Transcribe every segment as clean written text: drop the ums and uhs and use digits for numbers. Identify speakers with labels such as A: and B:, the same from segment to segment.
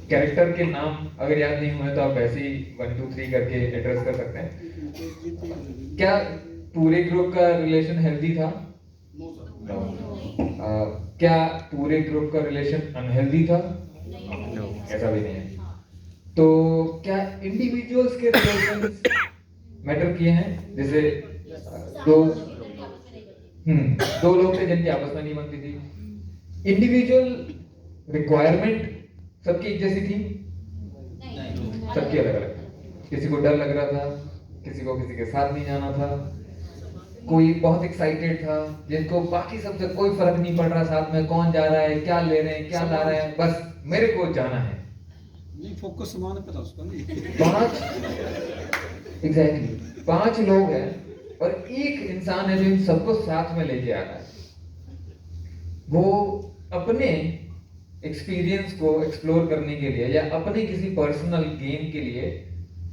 A: Character के नाम अगर याद नहीं हुए तो आप वैसे ही 1 2 3 करके एड्रेस कर सकते हैं। क्या पूरे ग्रुप का रिलेशन हेल्दी था? नो। क्या पूरे ग्रुप का रिलेशन अनहेल्दी था? नो, ऐसा भी नहीं है। तो क्या इंडिविजुअल्स के रिलेशंस मैटर किए हैं? जैसे दो दो लोग थे जिनकी आपस में नहीं बनती थी। इंडिविजुअल रिक्वायरमेंट सबकी एक जैसी थी? सबकी अलग अलग। किसी को डर लग रहा था, किसी को किसी के साथ नहीं जाना था, कोई बहुत एक्साइटेड था, जिनको बाकी सबसे कोई फर्क नहीं पड़ रहा साथ में कौन जा रहा है, क्या ले रहे हैं, क्या ला रहे हैं, बस मेरे को जाना है।
B: नहीं, फोकस समान पता उसका नहीं।
A: 5 एग्जैक्टली 5 लोग हैं और एक इंसान है जो इन सबको साथ में लेके आ रहा है। वो अपने एक्सपीरियंस को एक्सप्लोर करने के लिए या अपने किसी पर्सनल गेम के लिए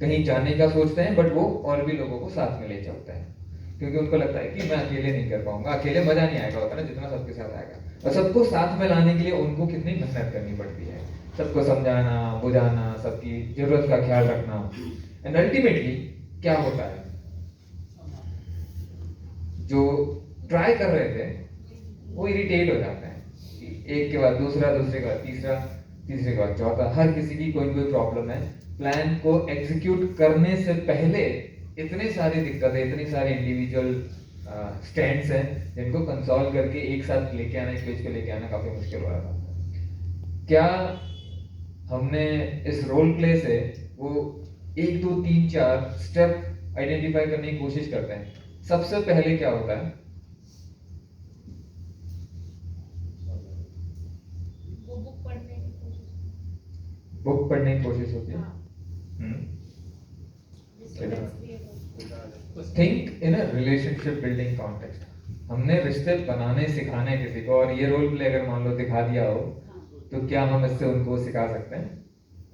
A: कहीं जाने का सोचते हैं, बट वो और भी लोगों को साथ में ले चलते हैं क्योंकि उनको लगता है कि मैं अकेले नहीं कर पाऊंगा, अकेले मजा नहीं आएगा होता ना जितना सबके साथ आएगा। और सबको साथ में लाने के लिए उनको कितनी मेहनत करनी पड़ती है, सबको समझाना, बुझाना, सबकी जरूरत का ख्याल रखना। एंड अल्टीमेटली क्या होता है, जो ट्राई कर रहे थे वो इरिटेट हो जाते हैं। एक के बाद दूसरा, दूसरे के बाद तीसरा, तीसरे के बाद चौथा, हर किसी की कोई कोई प्रॉब्लम है। प्लान को एग्जीक्यूट करने से पहले इतनी सारी दिक्कतें, इतनी सारे इंडिविजुअल स्टैंड्स हैं जिनको कंसोल्व करके एक साथ लेके आना, एक पेज पे लेके आना काफी मुश्किल हो रहा था। क्या हमने इस रोल प्ले से वो 1 2 3 4 स्टेप आइडेंटिफाई करने की कोशिश करते हैं? सबसे पहले क्या होता है? बुक पढ़ने की कोशिश होती है। Think in a relationship building context. हमने रिश्ते बनाने सिखाने किसी को, और ये रोल प्ले अगर मान लो दिखा दिया हो तो क्या हम इससे उनको सिखा सकते हैं?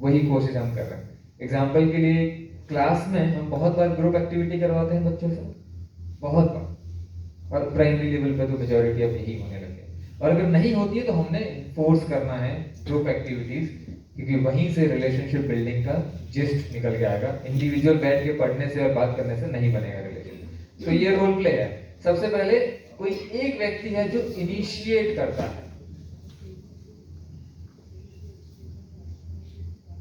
A: वही कोशिश हम कर रहे हैं। एग्जाम्पल के लिए क्लास में हम बहुत बार ग्रुप एक्टिविटी करवाते हैं बच्चों से, बहुत बार, और प्राइमरी लेवल पे तो मेजोरिटी अब यही होने लगे। और अगर नहीं होती है तो हमने फोर्स करना है ग्रुप एक्टिविटीज, क्योंकि वहीं से रिलेशनशिप बिल्डिंग का जिस्ट निकल के आएगा। इंडिविजुअल बैठ के पढ़ने से और बात करने से नहीं बनेगा रिलेशन। तो ये रोल प्ले है। सबसे पहले कोई एक व्यक्ति है जो इनिशिएट करता है।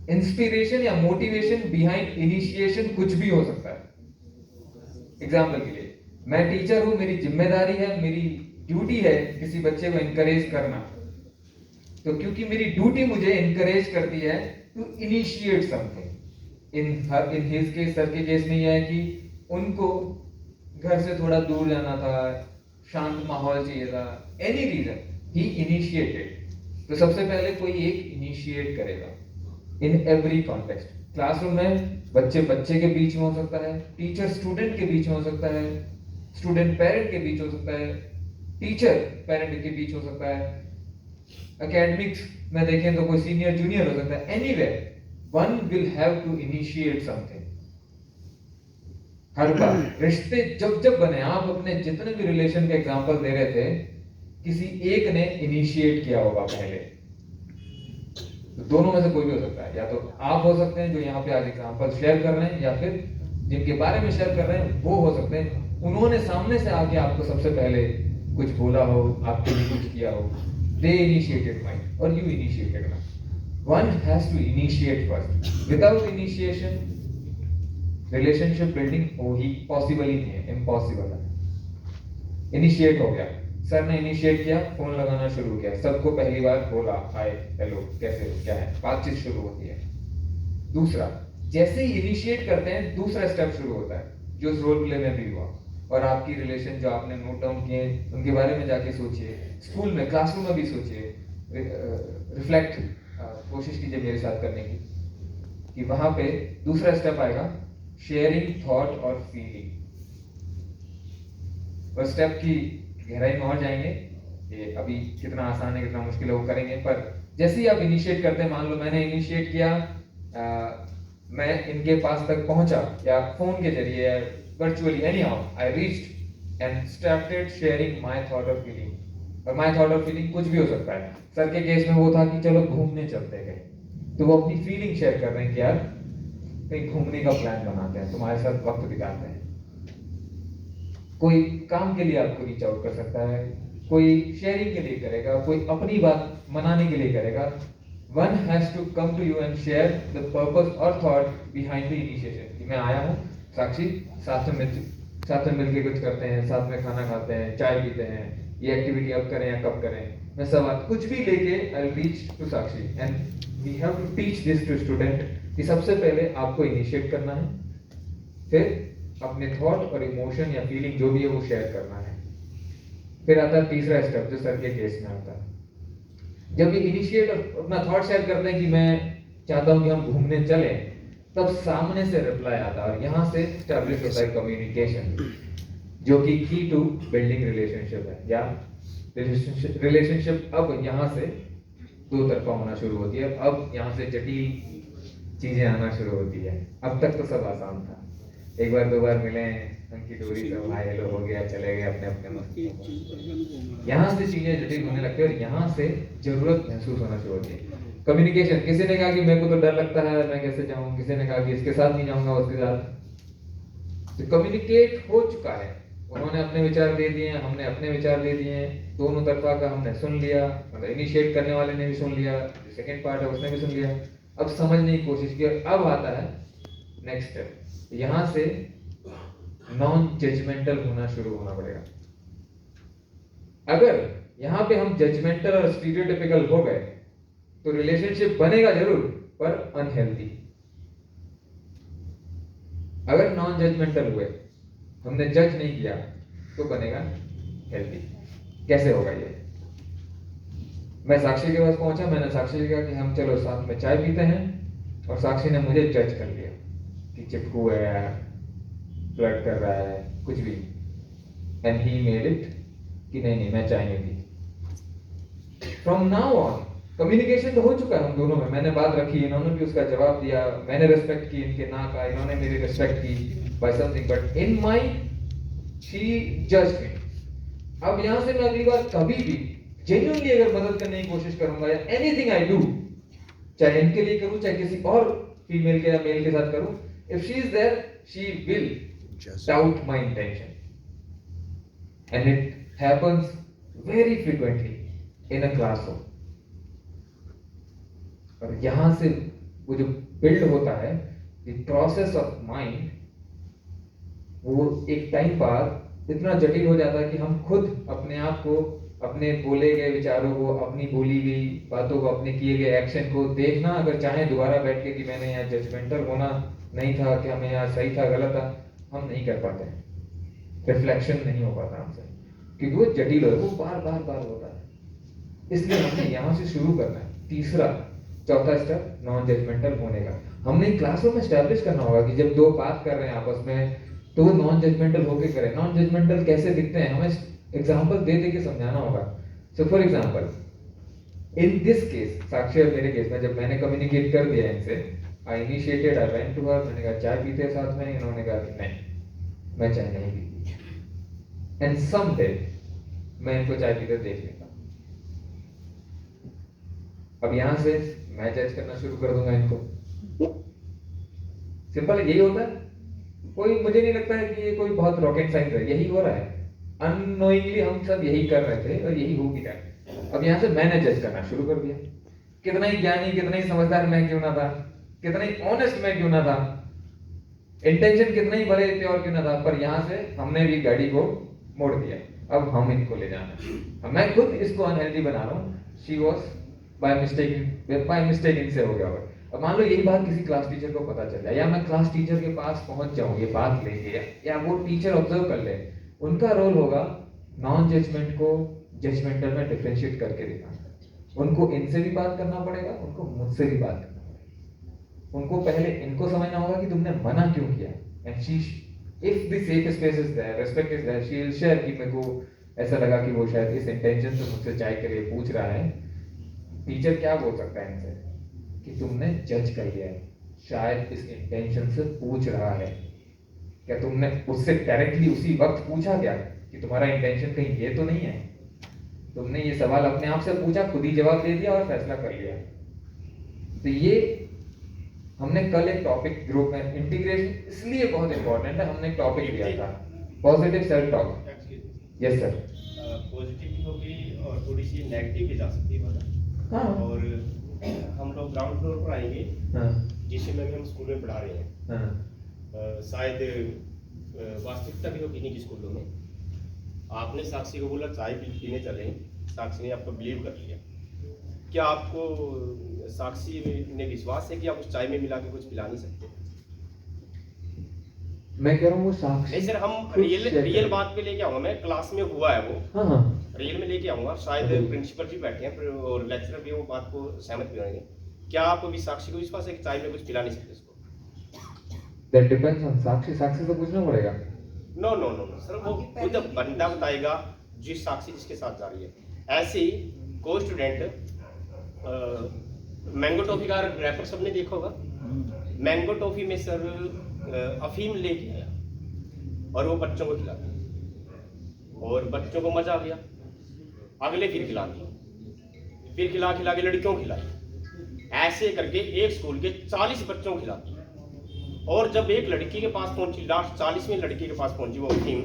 A: इंस्पिरेशन या मोटिवेशन बिहाइंड इनिशिएशन कुछ भी हो सकता है। एग्जाम्पल के लिए मैं टीचर हूं, मेरी जिम्मेदारी है, मेरी ड्यूटी है किसी बच्चे को इनकरेज करना। तो क्योंकि मेरी ड्यूटी मुझे इनकरेज करती है to initiate something. In his case, sir के केस में यह है कि उनको घर से थोड़ा दूर जाना था, शांत माहौल चाहिए था, एनी रीजन ही इनिशिएटेड। तो सबसे पहले कोई एक इनिशिएट करेगा इन एवरी कॉन्टेक्स्ट। क्लासरूम में बच्चे बच्चे के बीच में हो सकता है, टीचर स्टूडेंट के बीच में हो सकता है, स्टूडेंट पेरेंट के बीच हो सकता है, टीचर पेरेंट के बीच हो सकता है, एकेडमिक्स में देखें तो कोई सीनियर जूनियर हो सकता है। Anywhere one will have to initiate something. हर बार रिश्ते जब जब बने, आप अपने जितने भी रिलेशन के एग्जांपल दे रहे थे, किसी एक ने इनिशिएट किया होगा पहले। तो दोनों में से कोई भी हो सकता है, या तो आप हो सकते हैं जो यहाँ पे आज एग्जांपल शेयर कर रहे हैं, या फिर जिनके बारे में शेयर कर रहे हैं वो हो सकते हैं उन्होंने सामने से आके आपको सबसे पहले कुछ बोला हो, आपके लिए कुछ किया हो। They initiated mine or you initiated mine. One has to initiate first. Without initiation, relationship building हो ही पॉसिबल ही नहीं है, इम्पॉसिबल है। इनिशिएट हो गया, सर ने इनिशिएट किया, फोन लगाना शुरू किया, सबको पहली बार बोला हाय हेलो कैसे हो क्या है, बातचीत शुरू होती है। दूसरा, जैसे ही इनिशिएट करते हैं दूसरा स्टेप शुरू होता है जो उस रोल प्ले में भी हुआ। और आपकी रिलेशन जो आपने नोट डाउन किए उनके बारे में जाके सोचिए, स्कूल में क्लासरूम में भी सोचिए, रिफ्लेक्ट कोशिश कीजिए मेरे साथ करने की, कि वहां पे दूसरा स्टेप आएगा शेयरिंग थॉट और फीलिंग। और स्टेप की गहराई में और जाएंगे, ये अभी कितना आसान है कितना मुश्किल है वो करेंगे। पर जैसे ही आप इनिशिएट करते हैं, मान लो मैंने इनिशिएट किया, मैं इनके पास तक पहुंचा या फोन के जरिए virtually anyhow I reached and started sharing my thought or feeling। और my thought or feeling कुछ भी हो सकता है। सर के केस में वो था कि चलो घूमने चलते गए, तो वो अपनी फीलिंग शेयर कर रहे हैं कि यार कहीं घूमने का प्लान बनाते हैं, तुम्हारे साथ वक्त बिताते हैं। कोई काम के लिए आपको रीच आउट कर सकता है, कोई शेयरिंग के लिए करेगा, कोई अपनी बात मनाने के लिए करेगा। One has to come to you and share the purpose और थॉट बिहाइंड द इनिशिएशन कि मैं आया हूँ साक्षी, साथ में मिलके कुछ करते हैं, साथ में खाना खाते हैं, चाय पीते हैं, ये एक्टिविटी अब करें या कब करें। मैं सवाल कुछ भी लेके I will reach to Sakshi and we have to teach this to student कि सबसे पहले आपको इनिशिएट करना है, फिर अपने थॉट और इमोशन या फीलिंग जो भी है वो शेयर करना है। फिर आता है तीसरा स्टेप जो सर के केस में आता है। जब ये इनिशिएट और अपना थॉट शेयर करते हैं कि मैं चाहता हूं कि हम घूमने चलें, तब सामने से रिप्लाई आता है और यहां से एस्टैब्लिश होता है कम्युनिकेशन, जो कि की टू बिल्डिंग रिलेशनशिप है। या रिलेशनशिप अब यहां से दो तरफा होना शुरू होती है। अब यहां से जटिल चीजें आना शुरू होती है। अब तक तो सब आसान था, एक बार दो बार मिले, उनकी दूरी सब हाय हेलो हो गया, चले गए अपने अपने मस्त। यहाँ से चीजें जटिल होने लगती है और यहाँ से जरूरत महसूस होना शुरू होती है। कम्युनिकेशन, किसी ने कहा कि मेरे को तो डर लगता है, मैं कैसे जाऊं, किसी ने कहा कि इसके साथ नहीं जाऊंगा उसके साथ। तो कम्युनिकेट हो चुका है, उन्होंने अपने विचार दे दिए, हमने अपने विचार दे दिए, दोनों तरफा का हमने सुन लिया, मतलब इनिशिएट करने वाले ने भी सुन लिया, सेकंड पार्ट है उसने भी सुन लिया। अब समझने की कोशिश की। अब आता है नेक्स्ट स्टेप, यहां से नॉन जजमेंटल होना शुरू होना पड़ेगा। अगर यहां पे हम जजमेंटल और स्टीरियोटाइपिकल हो गए तो रिलेशनशिप बनेगा जरूर पर अनहेल्दी। अगर नॉन जजमेंटल हुए, हमने जज नहीं किया, तो बनेगा हेल्दी। कैसे होगा ये? मैं साक्षी के पास पहुंचा, मैंने साक्षी से कहा कि हम चलो साथ में चाय पीते हैं, और साक्षी ने मुझे जज कर लिया कि चिपकू है, फ्लर्ट कर रहा है, कुछ भी, एंड ही मेड इट कि नहीं नहीं मैं चाय नहीं P. From now on communication तो हो चुका है हम दोनों में, मैंने बात रखी, इन्होंने भी उसका जवाब दिया, मैंने रिस्पेक्ट की इनके ना का, इन्होंने मेरी रिस्पेक्ट की by something, but in my she judged me. अब यहां से मैं अगली बार कभी भी जेन्युइनली अगर मदद करने की कोशिश करूंगा या एनीथिंग आई डू, चाहे इनके लिए करूं चाहे किसी और फीमेल के या मेल के साथ करूं, if she is there she will doubt my intention, and it happens very frequently in a classroom. और यहां से वो जो बिल्ड होता है द प्रोसेस ऑफ माइंड, वो एक टाइम बाद इतना जटिल हो जाता है कि हम खुद अपने आप को, अपने बोले गए विचारों को, अपनी बोली गई बातों को, अपने किए गए एक्शन को देखना अगर चाहे दोबारा बैठ के कि मैंने यहाँ जजमेंटल होना नहीं था, कि हमें यहाँ सही था गलत था, हम नहीं कर पाते हैं। रिफ्लेक्शन नहीं हो पाता हमसे, क्योंकि वो जटिल है, वो बार बार बार होता है। इसलिए हमें यहाँ से शुरू करना है। तीसरा चौथा स्टेप नॉन जजमेंटल होने का, हमने क्लासरूम में एस्टैब्लिश करना होगा कि जब दो बात कर रहे हैं आपस में तो वो नॉन जजमेंटल होके करें। नॉन जजमेंटल कैसे दिखते हैं, हमें एग्जांपल दे दे के समझाना होगा। So for example in this case, Sakshi और मेरे केस में जब मैंने कम्युनिकेट कर दिया इनसे, I initiated, I went to her, मैंने कहा चाय पीते हैं साथ में, इन्होंने कहा कि नहीं मैं चाय नहीं पीती, एंड समडे मैं इनको चाय पीते देख लेता हूं। अब यहां से मैं जज करना शुरू कर दूंगा इनको। सिंपल यही होता है, कोई, मुझे नहीं लगता है कि ये कोई बहुत रॉकेट साइंस है, यही हो रहा है। अननोइंगली हम सब यही कर रहे थे और यही हो भी रहा है। अब यहां से मैंने जज करना शुरू कर दिया, कितना ही ज्ञानी, कितना ही समझदार मैं क्यों ना था, कितना ही ऑनेस्ट मैं क्यों ना था, इंटेंशन कितना ही भले प्योर क्यों ना था, पर यहां से हमने भी गाड़ी को मोड़ दिया। अब हम इनको ले जाना, अब मैं खुद इसको अनहेल्दी बना रहा हूँ। शी वॉज बाय मिस्टेक इनसे हो गया होगा। अब मान लो यही बात किसी क्लास टीचर को पता चल जाए, या मैं क्लास टीचर के पास पहुंच जाऊं ये बात लेके, या वो टीचर ऑब्जर्व कर ले, उनका रोल होगा नॉन जजमेंट को जजमेंटल में डिफरेंशिएट करके दिखाना। उनको इनसे भी बात करना पड़ेगा, उनको मुझसे भी बात करना पड़ेगा। उनको पहले इनको समझना होगा कि तुमने मना क्यों किया, and she, if the safe space is there, respect is there, she will share कि मेरे को ऐसा लगा कि वो शायद इस इंटेंशन से मुझसे चाय के लिए पूछ रहा है। टीचर क्या बोल सकता है इनसे कि तुमने जज कर लिया है, शायद इस इंटेंशन से पूछ रहा है, क्या तुमने उससे डायरेक्टली उसी वक्त पूछा क्या कि तुम्हारा इंटेंशन कहीं ये तो नहीं है? तुमने ये सवाल अपने आप से पूछा, खुद ही जवाब दे दिया और फैसला कर लिया। तो ये हमने कल एक टॉपिक ग्रुप में इंटीग्रेशन इसलिए बहुत इंपॉर्टेंट है, हमने एक टॉपिक दिया था positive self talk. Yes sir.
C: Positive भी होगी और थोड़ी सी नेगेटिव भी जा सकती है मतलब।
A: हाँ।
C: और हम लोग ग्राउंड फ्लोर पर आएंगे,
A: हाँ।
C: जिसे में भी हम स्कूल में पढ़ा रहे हैं।
A: हाँ।
C: शायद वास्तविकता भी होगी नहीं कि स्कूलों में आपने साक्षी को बोला चाय पीने चले, साक्षी ने आपको बिलीव कर लिया। क्या आपको साक्षी ने विश्वास है कि आप उस चाय में मिला के कुछ पिला नहीं सकते?
A: मैं कह रहा हूँ वो साक्षी
C: नहीं सर, हम
A: कुछ
C: रियल बात पे लेके आऊंगा मैं। क्लास में हुआ है वो,
A: हाँ हाँ
C: रियल में लेके आऊंगा। शायद
A: हम्म।
C: प्रिंसिपल भी बैठे हैं और लेक्चरर भी वो बात को सहमत भी होंगे। क्या आपको भी साक्षी को विश्वास है कि चाय में कुछ पिला नहीं सकते इसको?
A: दैट डिपेंड्स ऑन साक्षी से पूछना पड़ेगा।
C: No no no no sir, वो खुद बंदा बताएगा जिस साक्षी जिसके साथ जा रही है। ऐसे ही कोई स्टूडेंट मैंगो टॉफी का रैपर सबने देखा होगा। मैंगो टॉफी में सर अफीम लेके आया और वो बच्चों को खिला दिया और बच्चों को मजा आ गया। अगले फिर खिला दिया, फिर खिला खिला के लड़कियों को खिलाई। ऐसे करके एक स्कूल के 40 बच्चों को खिला दिया। और जब एक लड़की के पास पहुंची, लास्ट 40वीं लड़की के पास पहुंची वो अफीम,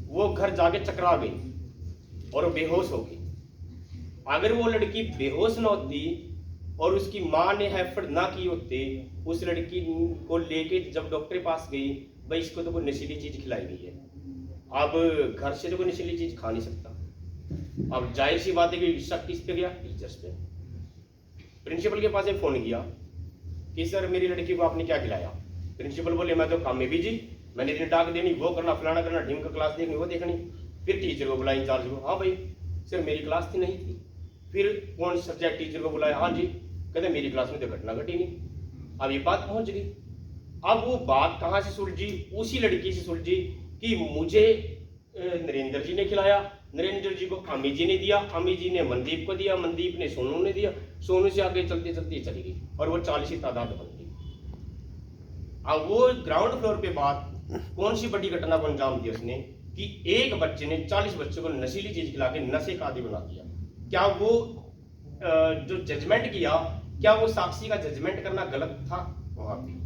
C: वो घर जाके चकरा गई और बेहोश हो गई। अगर वो लड़की बेहोश ना होती और उसकी माँ ने एफर्ट ना की होते, उस लड़की को लेके जब डॉक्टर के पास गई, भाई इसको तो कोई नशीली चीज खिलाई गई है। अब घर से तो कोई नशीली चीज खा नहीं सकता। अब जाहिर सी बात है कि शक किस पे गया? टीचर्स पे। प्रिंसिपल के पास एक फोन किया कि सर मेरी लड़की को आपने क्या खिलाया? प्रिंसिपल बोले मैं तो काम में बिजी, मैंने दिन डाक देनी, वो करना, फलाना करना, ढीम का क्लास देखनी, वो देखनी। फिर टीचर को बुलाया, इंचार्ज को, हाँ भाई सर मेरी क्लास थी, नहीं थी। फिर कौन सब्जेक्ट टीचर को बुलाया, हाँ जी, कहते मेरी क्लास में तो घटना घटी नहीं। अब ये बात पहुंच गई। अब वो बात कहाँ से सुलझी? उसी लड़की से सुलझी कि मुझे नरेंद्र जी ने खिलाया, नरेंद्र जी को अमी जी ने दिया, अमी जी ने मनदीप को दिया, मनदीप ने सोनू ने दिया, सोनू से आगे चलते चलते चली गई और वो 40 की तादाद बन गई। अब वो ग्राउंड फ्लोर पे बात कौन सी बड़ी घटना को अंजाम दिया उसने कि एक बच्चे ने 40 बच्चों को नशीली चीज खिला के नशे का आदी बना दिया। क्या वो जो जजमेंट किया, क्या वो साक्षी का जजमेंट करना गलत था? वहां पे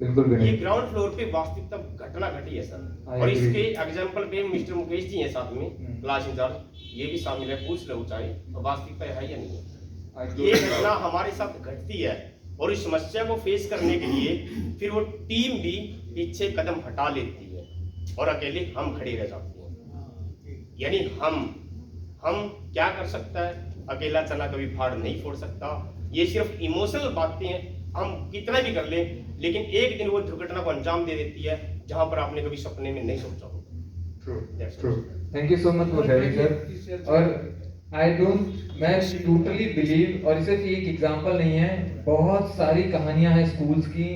A: बिल्कुल भी
C: ये
A: नहीं।
C: ग्राउंड फ्लोर पे वास्तविकता घटना घटी है सर।
A: I
C: और
A: agree.
C: इसके एग्जांपल पे मिस्टर मुकेश जी हैं साथ में, क्लास इंचार्ज, ये भी शामिल है। पूछ लो चाहे वास्तविकता है या नहीं है। ये घटना हमारे साथ घटती है और इस समस्या को फेस करने के लिए फिर वो टीम भी पीछे कदम हटा लेती है और अकेले हम खड़े रह जाते हैं। यानी हम क्या कर सकता है? अकेला चना कभी फाड़ नहीं फोड़ सकता। ये सिर्फ इमोशनल बातें हैं, हम कितना भी कर लें, लेकिन एक दिन वो दुर्घटना को अंजाम दे देती है जहां पर आपने कभी सपने में नहीं सोचा होगा।
A: True. Thank you so much for sharing sir. और आई डोंट, मैं टोटली बिलीव, और सिर्फ एक एग्जांपल नहीं है, बहुत सारी कहानियां हैं स्कूल्स की,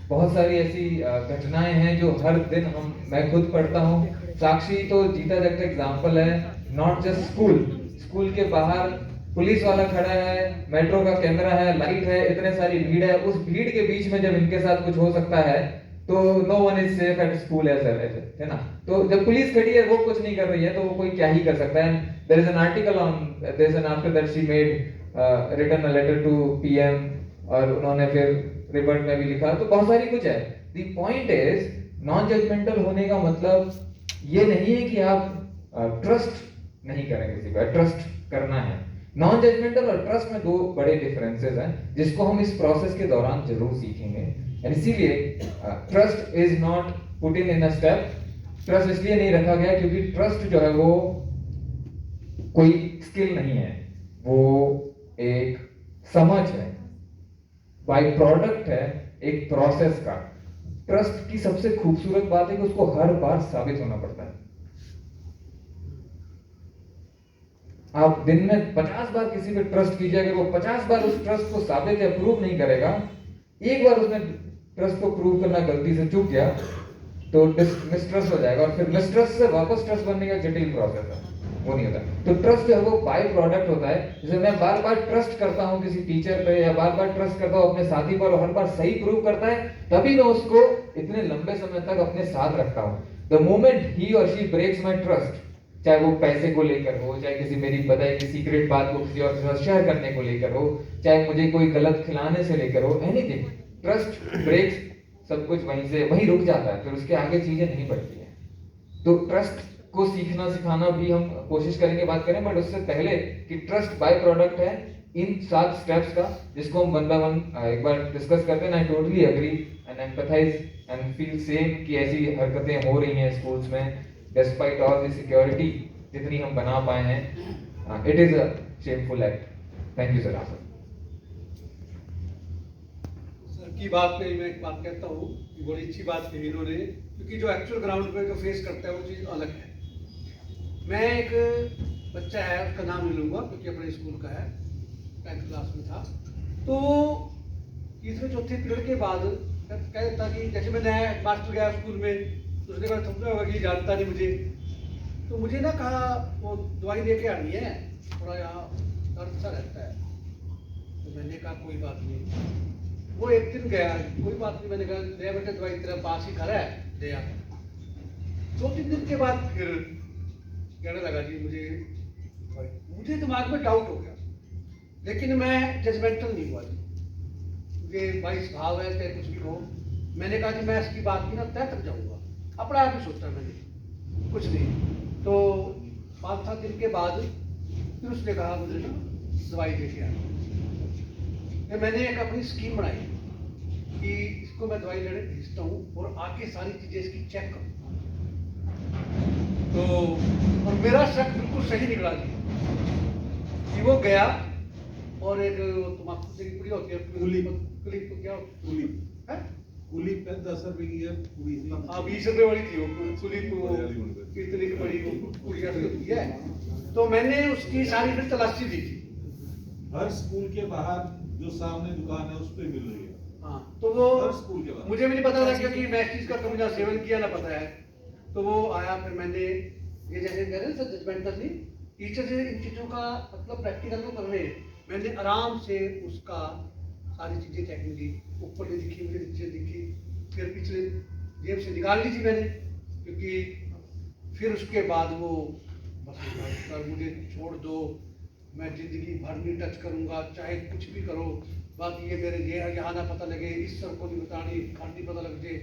A: बहुत सारी ऐसी घटनाएं हैं जो हर दिन मैं खुद पढ़ता हूँ। साक्षी तो जीता जागता एग्जांपल है। नॉट जस्ट स्कूल के बाहर पुलिस वाला खड़ा है, मेट्रो का कैमरा है, लाइट है, इतने सारी भीड़ है, उस भीड़ के बीच में जब इनके साथ कुछ हो सकता है तो no one is safe at school as well, है ना? तो जब पुलिस खड़ी है, वो कुछ नहीं कर रही है, तो वो कोई क्या ही कर सकता है? There is an article on this and after that she made written a letter to PM और उन्होंने फिर रिवर्ट में भी लिखा, तो बहुत सारी कुछ है। The point is non judgemental होने का मतलब ये नहीं है कि आप ट्रस्ट नहीं करेंगे किसी पर, ट्रस्ट करना है। नॉन जजमेंटल और ट्रस्ट में दो बड़े डिफरेंसेस हैं जिसको हम इस प्रोसेस के दौरान जरूर सीखेंगे। और इसीलिए trust is not put in a step. Trust इसलिए नहीं रखा गया क्योंकि ट्रस्ट जो है वो कोई स्किल नहीं है, वो एक समझ है, बाय प्रोडक्ट है एक प्रोसेस का। ट्रस्ट की सबसे खूबसूरत बात है कि उसको हर बार साबित होना पड़ता है। आप दिन में 50 बार किसी पे ट्रस्ट कीजिए, अगर वो 50 बार उस ट्रस्ट को साबित या प्रूव नहीं करेगा, एक बार उसने ट्रस्ट को प्रूव करना गलती से चूक गया तो मिसट्रस्ट हो जाएगा, और फिर मिसट्रस्ट से वापस ट्रस्ट बनने का जटिल प्रोसेस है, वो नहीं होता। तो ट्रस्ट जो है वो बाय प्रोडक्ट होता है। जैसे मैं बार बार ट्रस्ट करता हूँ किसी टीचर पे, या बार बार ट्रस्ट करता हूँ अपने साथी पर, और हर बार सही प्रूव करता है, तभी मैं उसको इतने लंबे समय तक अपने साथ रखता हूँ। द मोमेंट ही और शी ब्रेक्स माई ट्रस्ट, चाहे वो पैसे को लेकर हो, चाहे किसी मेरी बताई गई सीक्रेट बात को किसी और के साथ शेयर करने को लेकर हो, चाहे मुझे कोई गलत खिलाने से लेकर हो, एनीथिंग, ट्रस्ट ब्रेक्स, सब कुछ वहीं रुक जाता है, फिर उसके आगे चीजें नहीं बढ़ती हैं। तो ट्रस्ट को सीखना सिखाना भी हम कोशिश करेंगे बात करें, बट उससे पहले कि ट्रस्ट बाय प्रोडक्ट है इन 7 स्टेप्स का, जिसको हम 1 by 1 एक बार डिस्कस करते हैं। I totally agree and empathise and feel same कि ऐसी हरकतें हो रही हैं स्कूल्स में, डिस्पाइट ऑल द सिक्योरिटी जितनी हम बना पाए हैं, it is a shameful act. Thank you sir.
B: Sir की बात पे मैं एक बात कहता हूँ कि बड़ी अच्छी बात कही इन्होंने, क्योंकि जो एक्चुअल ग्राउंड पे जो फेस करता है वो चीज़ अलग है। मैं एक बच्चा है, उसका नाम नहीं लूँगा क्योंकि अपने स्कूल का है, 10th क्लास में था, तो तीसरे चौथे पीरियड के बाद कह देता कि जैसे मैं नया मास्टर गया स्कूल में, तो उसने कहा थमका होगा कि जानता नहीं मुझे, तो मुझे ना कहा वो दवाई लेके आनी है, थोड़ा यहाँ दर्द सा रहता है। तो मैंने कहा कोई बात नहीं। वो एक दिन गया, कोई बात नहीं, मैंने कहा ले बेटे दवाई तेरा पास ही खड़ा है, ले आ। 2-3 दिन के बाद फिर कहने लगा जी मुझे दिमाग में डाउट हो गया, लेकिन मैं जजमेंटल नहीं हुआ जी, मुझे भाई स्वभाव है चाहे कुछ भी हो। मैंने कहा कि मैं इसकी बात की ना तय तक जाऊंगा, अपना आप ही सोचा मैंने, कुछ नहीं। तो 5-7 दिन के बाद फिर उसने कहा मुझे ना दवाई लेके आया। फिर मैंने एक अपनी स्कीम बनाई कि इसको मैं दवाई लेने भेजता हूँ और आके सारी चीजें इसकी चेक करूँ। तो और मेरा शक बिल्कुल सही निकला जी कि वो गया और एक तम्बाकू से पूरी होती है कुली क्या कुली है,
D: कुली 10 रुपए की है पूरी।
B: हाँ 20 रुपए वाली थी वो कुली, कितने की बड़ी पूरी होती है। तो मैंने उसकी सारी फिर तलाशी दी थी।
D: हर स्कूल के बाहर जो सामने दुकान है उस पे मिल रही है।
B: हाँ तो वो
D: हर स्कूल के बाहर,
B: मुझे भी नहीं पता था क्योंकि मैं इस चीज का कभी ना सेवन किया ना पता है। तो वो आया, फिर मैंने ये जैसे कह रहे हैं सर जजमेंटली टीचर से इन चीज़ों का मतलब प्रैक्टिकल तो कर रहे हैं, मैंने आराम से उसका सारी चीज़ें चेकिंग की, ऊपर नहीं दिखी मुझे, नीचे दिखी, फिर पिछले जेब से निकाल ली थी मैंने, क्योंकि फिर उसके बाद वो बस मुझे छोड़ दो, मैं जिंदगी भर नहीं टच करूँगा, चाहे कुछ भी करो, बात ये मेरे ये यहाँ ना पता लगे, इस सर को नहीं बतानी, खान नहीं पता लग जाए।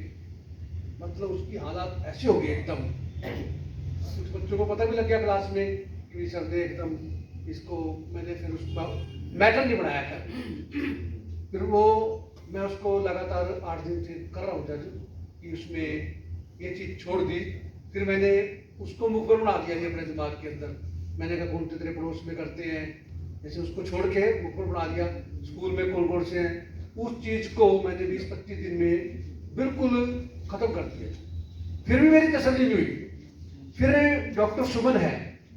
B: मतलब उसकी हालात ऐसे हो गए एकदम, कुछ बच्चों को पता भी लग गया क्लास में कि सर दे एकदम इसको। मैंने फिर उसका मैटर नहीं बनाया था, फिर वो मैं उसको लगातार 8 दिन से कर रहा हूँ जज कि उसमें ये चीज़ छोड़ दी। फिर मैंने उसको मुखबर बना दिया जी अपने दिमाग के अंदर। मैंने कहा कौन तेरे पड़ोस में करते हैं, जैसे उसको छोड़ के मुखबर बना दिया स्कूल में कौन कौन से हैं। उस चीज़ को मैंने 20-25 दिन में बिल्कुल ख़त्म कर दिया। फिर भी मेरी तसल्ली नहीं हुई। फिर डॉक्टर सुमन है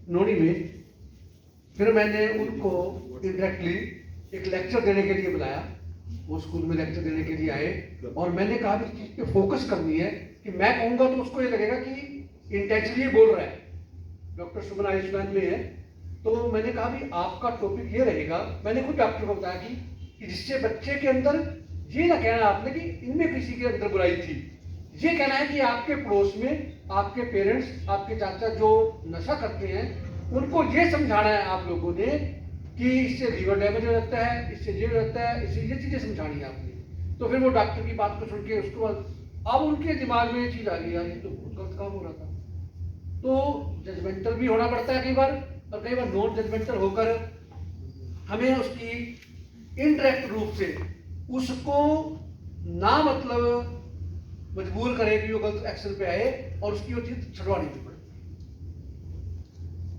B: नोनी में, फिर मैंने उनको इंडायरेक्टली एक लेक्चर देने के लिए बुलाया। वो स्कूल में लेक्चर देने के लिए आए और मैंने कहा इस चीज़ पे फोकस करनी है कि मैं कहूँगा तो उसको ये लगेगा कि इंटेंशनली बोल रहा है। डॉक्टर सुमन आयुष्मान में है, तो मैंने कहा भी आपका टॉपिक ये रहेगा। मैंने खुद डॉक्टर को बताया कि जिससे बच्चे के अंदर ये ना कहना आपने कि इनमें किसी के अंदर बुराई थी, ये कहना है कि आपके पड़ोस में आपके पेरेंट्स, आपके चाचा जो नशा करते हैं, उनको ये समझाना है आप लोगों ने कि इससे लीवर डैमेज हो जाता है, इससे ये हो जाता है, इससे ये चीज़ें समझानी है आपने। तो फिर वो डॉक्टर की बात को सुन के उसके बाद अब उनके दिमाग में ये चीज़ आ गई, यार ये तो बहुत गलत काम हो रहा था। तो जजमेंटल भी होना पड़ता है कई बार, और कई बार नॉन जजमेंटल होकर हमें उसकी इनडायरेक्ट रूप से उसको ना मतलब मजबूर करें कि वो गलत एक्शन पे आए और उसकी वो चीज़ छुड़वानी भी पड़े।